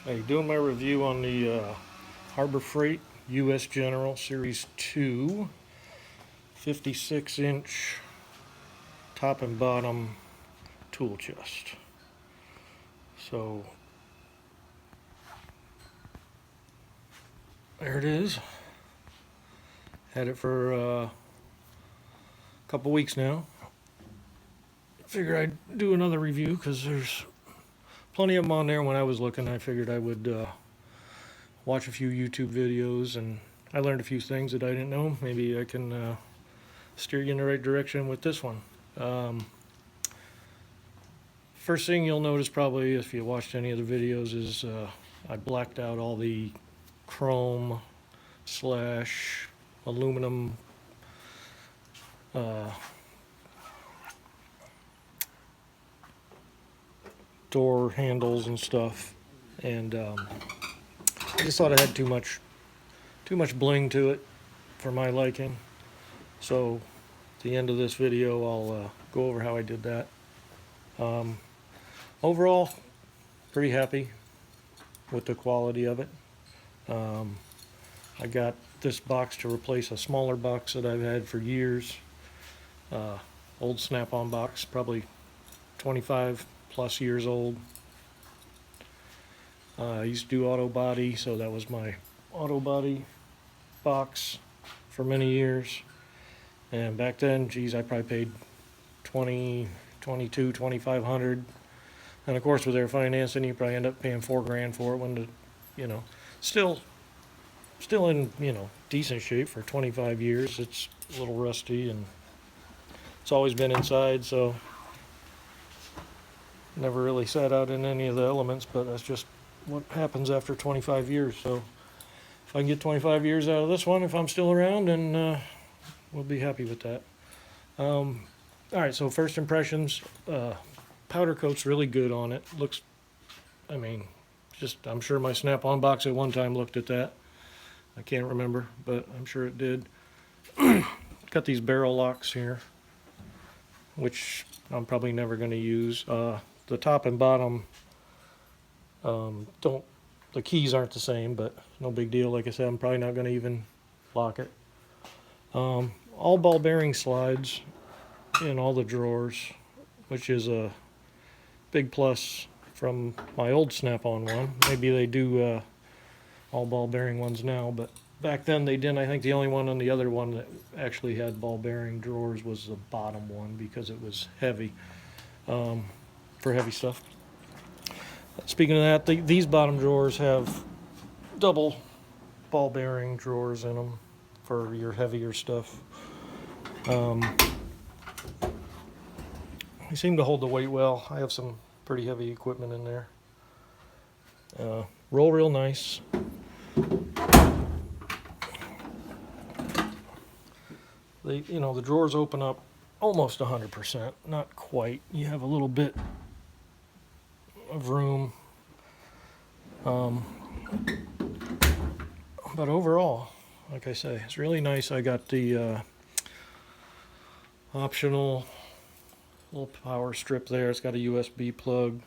Hey, doing my review on the Harbor Freight U.S. General Series 2 56-inch top and bottom tool chest. So there it is. Had it for a couple weeks now. Figured I'd do another review because there's plenty of them on there. When I was looking, I figured I would watch a few YouTube videos, and I learned a few things that I didn't know. Maybe I can steer you in the right direction with this one. First thing you'll notice probably if you watched any of the videos is I blacked out all the chrome slash aluminum door handles and stuff, and I just thought it had too much bling to it for my liking. So at the end of this video I'll go over how I did that. Overall, pretty happy with the quality of it. I got this box to replace a smaller box that I've had for years. Old Snap-on box, probably 25 plus years old. I used to do auto body, so that was my auto body box for many years. And back then, geez, I probably paid 20, 22, 2,500. And of course, with their financing, you probably end up paying $4,000 for it when still in, decent shape for 25 years. It's a little rusty and it's always been inside, so never really sat out in any of the elements, but that's just what happens after 25 years. So if I can get 25 years out of this one, if I'm still around, and we'll be happy with that. All right, so first impressions, powder coat's really good on it. Looks, I'm sure my Snap-on box at one time looked at that. I can't remember, but I'm sure it did. Got these barrel locks here, which I'm probably never going to use. The top and bottom the keys aren't the same, but no big deal. Like I said, I'm probably not going to even lock it. All ball bearing slides in all the drawers, which is a big plus from my old Snap-on one. Maybe they do all ball bearing ones now, but back then they didn't. I think the only one on the other one that actually had ball bearing drawers was the bottom one because it was heavy, for heavy stuff. Speaking of that, these bottom drawers have double ball bearing drawers in them for your heavier stuff. They seem to hold the weight well. I have some pretty heavy equipment in there. Roll real nice. The drawers open up almost 100%, not quite. You have a little bit of room. But overall, like I say, it's really nice. I got the optional little power strip there. It's got a USB plug.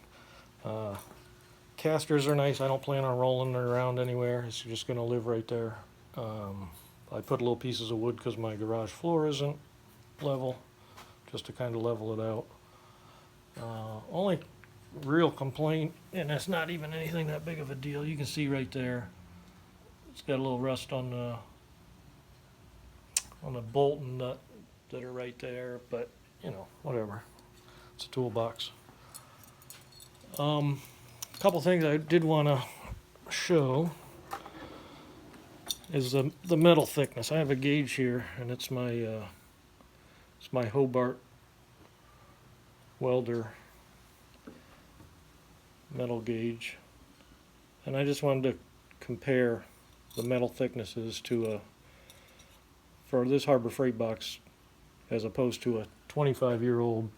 Casters are nice. I don't plan on rolling it around anywhere. It's just going to live right there. I put little pieces of wood because my garage floor isn't level, just to kind of level it out. Only real complaint, and that's not even anything that big of a deal. You can see right there, it's got a little rust on the bolt and nut that are right there, but whatever. It's a toolbox. A couple things I did want to show is the metal thickness. I have a gauge here, and it's my Hobart welder metal gauge, and I just wanted to compare the metal thicknesses for this Harbor Freight box as opposed to a 25-year-old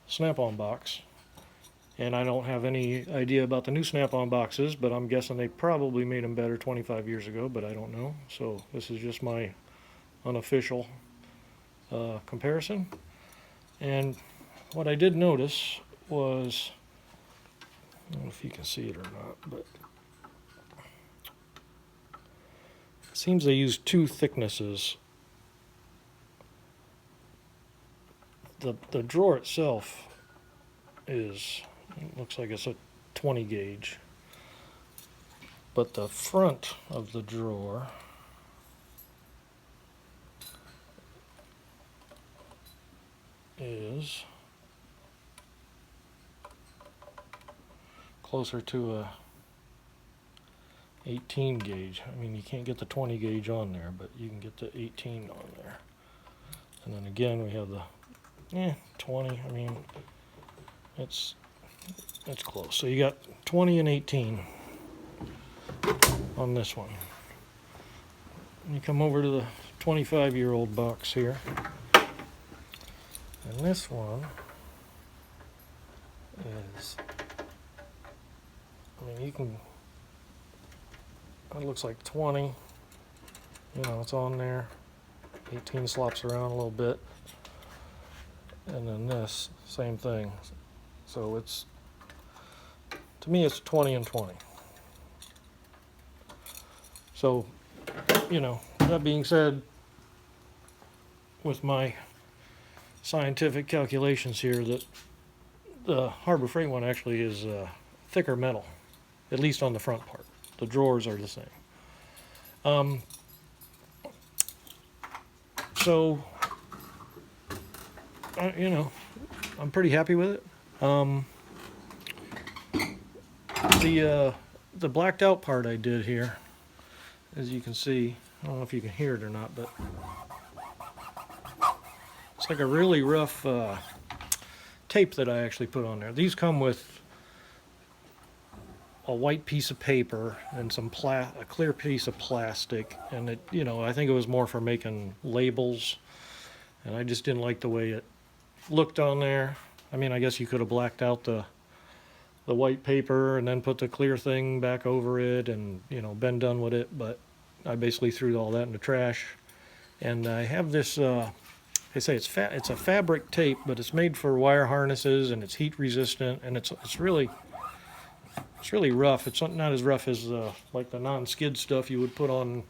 Snap-on box. And I don't have any idea about the new Snap-on boxes, but I'm guessing they probably made them better 25 years ago, but I don't know. So this is just my unofficial comparison. And what I did notice was I don't know if you can see it or not, but it seems they use two thicknesses. The drawer itself is, it looks like it's a 20 gauge, but the front of the drawer is closer to a 18 gauge. I mean, you can't get the 20 gauge on there, but you can get the 18 on there. And then again, we have the 20. I mean, it's close. So you got 20 and 18 on this one. And you come over to the 25-year-old box here. And this one is, I mean, you can, it looks like 20, you know, it's on there. 18 slops around a little bit. And then this, same thing. So it's, to me, it's 20 and 20. So, you know, that being said, with my scientific calculations here, that the Harbor Freight one actually is thicker metal, at least on the front part. The drawers are the same. So, you know, I'm pretty happy with it. The blacked out part I did here, as you can see, I don't know if you can hear it or not, but it's like a really rough tape that I actually put on there. These come with a white piece of paper and some a clear piece of plastic, and it, you know, I think it was more for making labels, and I just didn't like the way it looked on there. I mean, I guess you could have blacked out the white paper and then put the clear thing back over it and, you know, been done with it, but I basically threw all that in the trash. And I have this, they say it's a fabric tape, but it's made for wire harnesses and it's heat resistant, and it's really rough. It's not as rough as like the non-skid stuff you would put on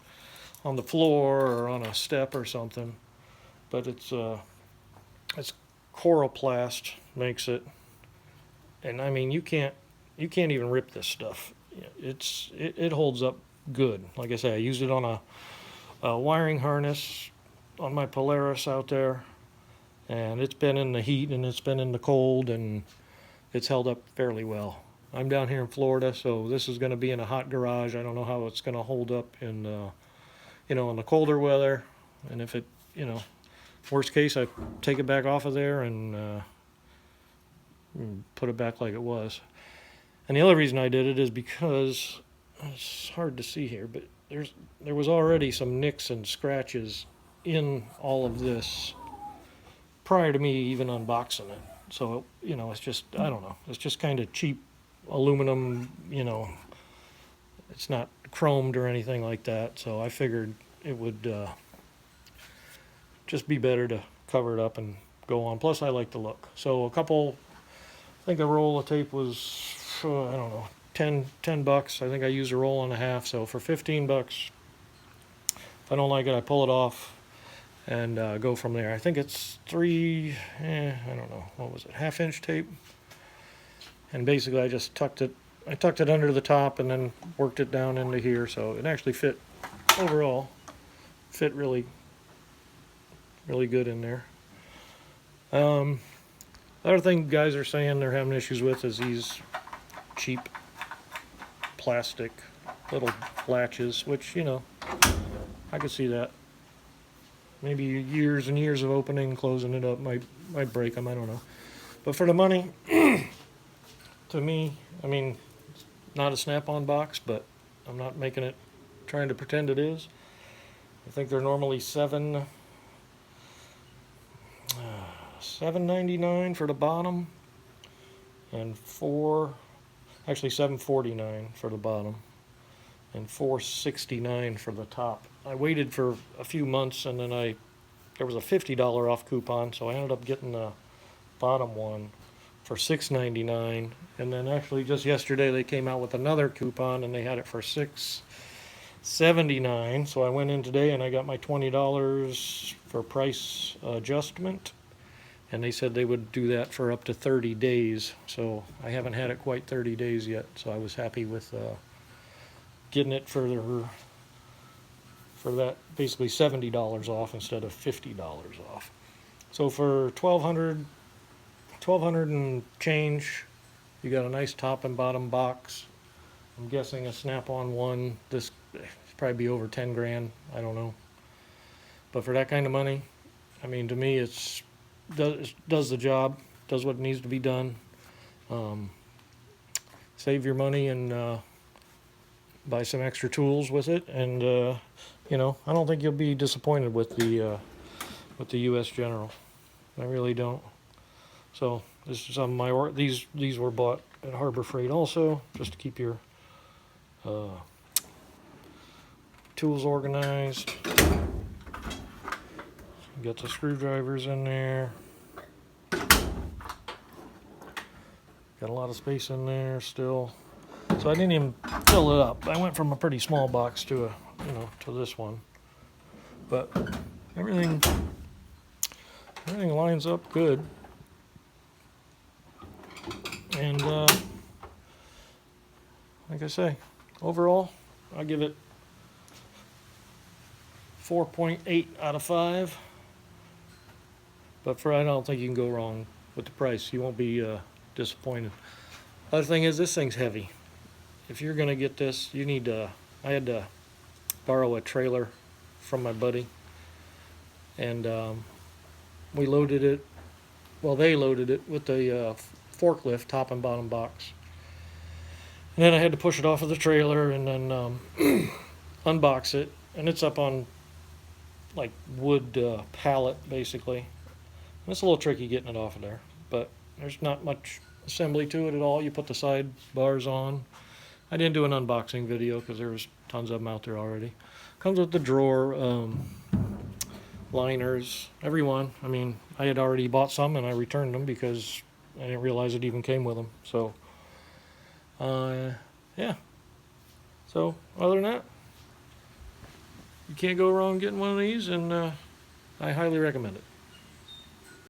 the floor or on a step or something, but it's Coroplast makes it. And I mean, you can't even rip this stuff. It holds up good. Like I say, I used it on a wiring harness on my Polaris out there, and it's been in the heat and it's been in the cold, and it's held up fairly well. I'm down here in Florida, so this is going to be in a hot garage. I don't know how it's going to hold up in you know, in the colder weather. And if it, you know, worst case, I take it back off of there and put it back like it was. And the other reason I did it is because it's hard to see here, but there was already some nicks and scratches in all of this prior to me even unboxing it. So, you know, it's just, I don't know, it's just kind of cheap aluminum, you know, it's not chromed or anything like that. So I figured it would just be better to cover it up and go on. Plus I like the look. So I think the roll of tape was, I don't know, 10 bucks. I think I used a roll and a half. So for 15 bucks, if I don't like it, I pull it off and go from there. I think it's I don't know, what was it, 1/2 inch tape? And basically I just tucked it under the top and then worked it down into here. So it actually fit, overall, fit really, really good in there. The other thing guys are saying they're having issues with is these cheap plastic little latches, which, you know, I could see that. Maybe years and years of opening and closing it up might break them, I don't know. But for the money, to me, I mean, it's not a Snap-on box, but I'm not making it, trying to pretend it is. I think they're normally $7.99 for the bottom, and $7.49 for the bottom, and $4.69 for the top. I waited for a few months, and then there was a $50 off coupon, so I ended up getting the bottom one for $6.99, and then actually just yesterday they came out with another coupon and they had it for $6.79. So I went in today and I got my $20 for price adjustment, and they said they would do that for up to 30 days. So I haven't had it quite 30 days yet, so I was happy with getting it for that basically $70 off instead of $50 off. So for $1,200 and change, you got a nice top and bottom box. I'm guessing a Snap-on one, this probably be over 10 grand, I don't know. But for that kind of money, I mean, to me, it does the job, does what needs to be done. Save your money and buy some extra tools with it, and you know, I don't think you'll be disappointed with the U.S. General. I really don't. So this is on my these were bought at Harbor Freight also, just to keep your tools organized. Got the screwdrivers in there. Got a lot of space in there still. So I didn't even fill it up. I went from a pretty small box to to this one. But everything lines up good. And like I say, overall, I give it 4.8 out of 5. But I don't think you can go wrong with the price. You won't be disappointed. Other thing is, this thing's heavy. If you're gonna get this, you need to. I had to borrow a trailer from my buddy, and we loaded it. Well, they loaded it with the forklift top and bottom box. And then I had to push it off of the trailer and then unbox it, and it's up on like wood pallet basically. And it's a little tricky getting it off of there, but there's not much assembly to it at all. You put the side bars on. I didn't do an unboxing video because there was tons of them out there already. Comes with the drawer, liners, every one. I mean, I had already bought some and I returned them because I didn't realize it even came with them. So, yeah. So, other than that, you can't go wrong getting one of these, and I highly recommend it.